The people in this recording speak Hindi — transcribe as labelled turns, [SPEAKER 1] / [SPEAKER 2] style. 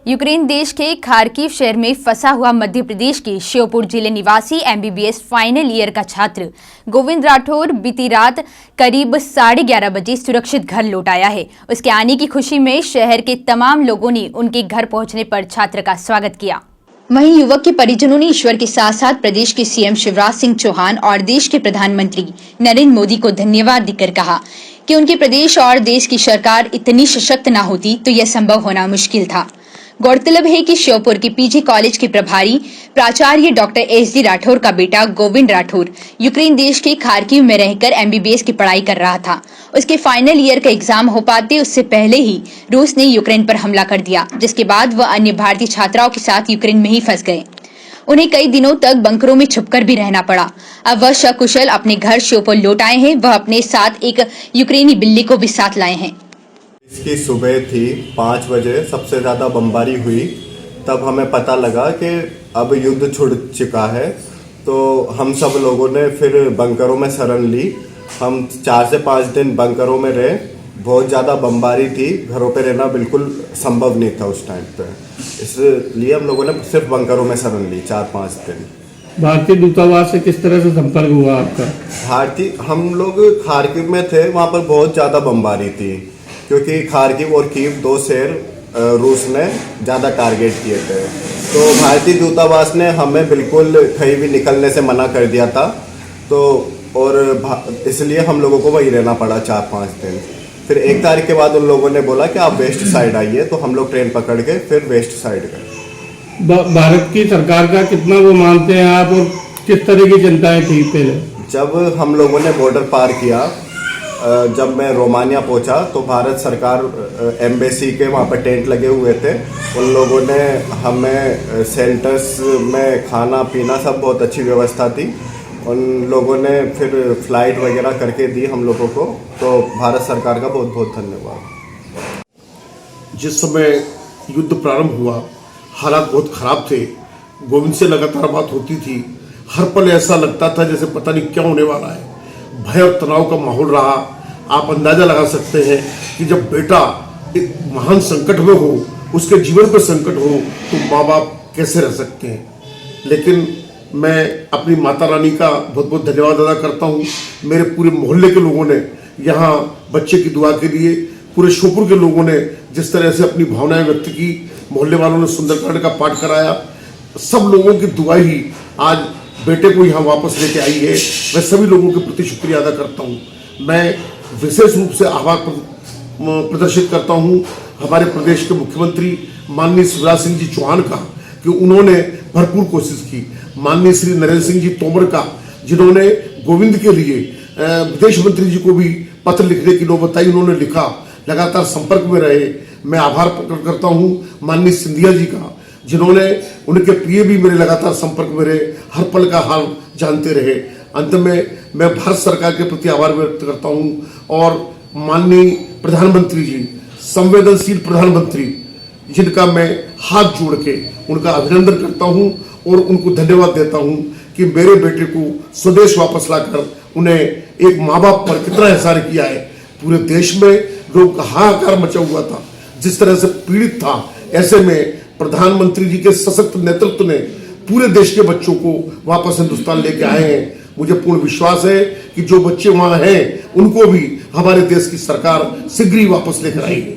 [SPEAKER 1] यूक्रेन देश के खार्किव शहर में फंसा हुआ मध्य प्रदेश के श्योपुर जिले निवासी एमबीबीएस फाइनल ईयर का छात्र गोविंद राठौर बीती रात करीब 11:30 बजे सुरक्षित घर लौट आया है। उसके आने की खुशी में शहर के तमाम लोगों ने उनके घर पहुंचने पर छात्र का स्वागत किया। वहीं युवक के परिजनों ने ईश्वर के साथ साथ प्रदेश के सीएम शिवराज सिंह चौहान और देश के प्रधानमंत्री नरेंद्र मोदी को धन्यवाद देकर कहा कि उनके प्रदेश और देश की सरकार इतनी सशक्त न होती तो यह संभव होना मुश्किल था। गौरतलब है कि श्योपुर के पीजी कॉलेज के प्रभारी प्राचार्य डॉक्टर एसडी राठौर का बेटा गोविंद राठौर यूक्रेन देश के खार्किव में रहकर एमबीबीएस की पढ़ाई कर रहा था। उसके फाइनल ईयर का एग्जाम हो पाते उससे पहले ही रूस ने यूक्रेन पर हमला कर दिया, जिसके बाद वह अन्य भारतीय छात्राओं के साथ यूक्रेन में ही फंस गए। उन्हें कई दिनों तक बंकरों में छुपकर भी रहना पड़ा। अब वह सकुशल अपने घर श्योपुर लौट आए हैं। वह अपने साथ एक यूक्रेनी बिल्ली को भी साथ लाए हैं।
[SPEAKER 2] इसकी सुबह थी 5 बजे सबसे ज़्यादा बमबारी हुई। तब हमें पता लगा कि अब युद्ध छुड़ चुका है, तो हम सब लोगों ने फिर बंकरों में शरण ली। हम 4 से 5 दिन बंकरों में रहे। बहुत ज़्यादा बमबारी थी, घरों पे रहना बिल्कुल संभव नहीं था उस टाइम पे, इसलिए हम लोगों ने सिर्फ बंकरों में शरण ली 4-5 दिन।
[SPEAKER 3] भारतीय दूतावास से किस तरह से संपर्क हुआ आपका?
[SPEAKER 2] हम लोग खार्किव में थे, वहाँ पर बहुत ज़्यादा बमबारी थी क्योंकि खार्किव और कीव 2 शहर रूस ने ज़्यादा टारगेट किए थे। तो भारतीय दूतावास ने हमें बिल्कुल कहीं भी निकलने से मना कर दिया था, तो और इसलिए हम लोगों को वहीं रहना पड़ा 4-5 दिन। फिर 1 तारीख के बाद उन लोगों ने बोला कि आप वेस्ट साइड आइए, तो हम लोग ट्रेन पकड़ के फिर वेस्ट साइड गए।
[SPEAKER 3] भारत की सरकार का कितना वो मानते हैं आप, और किस तरह की चिंताएं थी पहले?
[SPEAKER 2] जब हम लोगों ने बॉर्डर पार किया, जब मैं रोमानिया पहुंचा, तो भारत सरकार एम्बेसी के वहाँ पर टेंट लगे हुए थे। उन लोगों ने हमें सेंटर्स में खाना पीना सब बहुत अच्छी व्यवस्था थी। उन लोगों ने फिर फ्लाइट वगैरह करके दी हम लोगों को, तो भारत सरकार का बहुत बहुत धन्यवाद।
[SPEAKER 4] जिस समय युद्ध प्रारंभ हुआ, हालात बहुत खराब थे। गोविंद से लगातार बात होती थी। हर पल ऐसा लगता था जैसे पता नहीं क्या होने वाला है। भय और तनाव का माहौल रहा। आप अंदाजा लगा सकते हैं कि जब बेटा एक महान संकट में हो, उसके जीवन पर संकट हो, तो माँ बाप कैसे रह सकते हैं। लेकिन मैं अपनी माता रानी का बहुत बहुत धन्यवाद अदा करता हूँ। मेरे पूरे मोहल्ले के लोगों ने, यहाँ बच्चे की दुआ के लिए पूरे श्योपुर के लोगों ने जिस तरह से अपनी भावनाएं व्यक्त की, मोहल्ले वालों ने सुंदरकांड का पाठ कराया, सब लोगों की दुआ ही आज बेटे को यहाँ वापस लेके आई है। मैं सभी लोगों के प्रति शुक्रिया अदा करता हूँ। मैं विशेष रूप से आभार प्रदर्शित करता हूँ हमारे प्रदेश के मुख्यमंत्री माननीय शिवराज सिंह जी चौहान का, कि उन्होंने भरपूर कोशिश की। माननीय श्री नरेंद्र सिंह जी तोमर का, जिन्होंने गोविंद के लिए विदेश मंत्री जी को भी पत्र लिखने की नौबत आई, उन्होंने लिखा, लगातार संपर्क में रहे। मैं आभार प्रकट करता हूँ माननीय सिंधिया जी का, जिन्होंने, उनके पीए भी मेरे लगातार संपर्क में रहे, हर पल का हाल जानते रहे। अंत में मैं भारत सरकार के प्रति आभार व्यक्त करता हूँ, और माननीय प्रधानमंत्री जी, संवेदनशील प्रधानमंत्री, जिनका मैं हाथ जोड़ के उनका अभिनंदन करता हूँ और उनको धन्यवाद देता हूँ कि मेरे बेटे को स्वदेश वापस लाकर उन्हें एक माँ बाप पर कितना एहसान किया है। पूरे देश में लोग हाहाकार मचा हुआ था, जिस तरह से पीड़ित था, ऐसे में प्रधानमंत्री जी के सशक्त नेतृत्व ने पूरे देश के बच्चों को वापस हिंदुस्तान लेके आए हैं। मुझे पूर्ण विश्वास है कि जो बच्चे वहां हैं, उनको भी हमारे देश की सरकार शीघ्र ही वापस लेकर आएगी।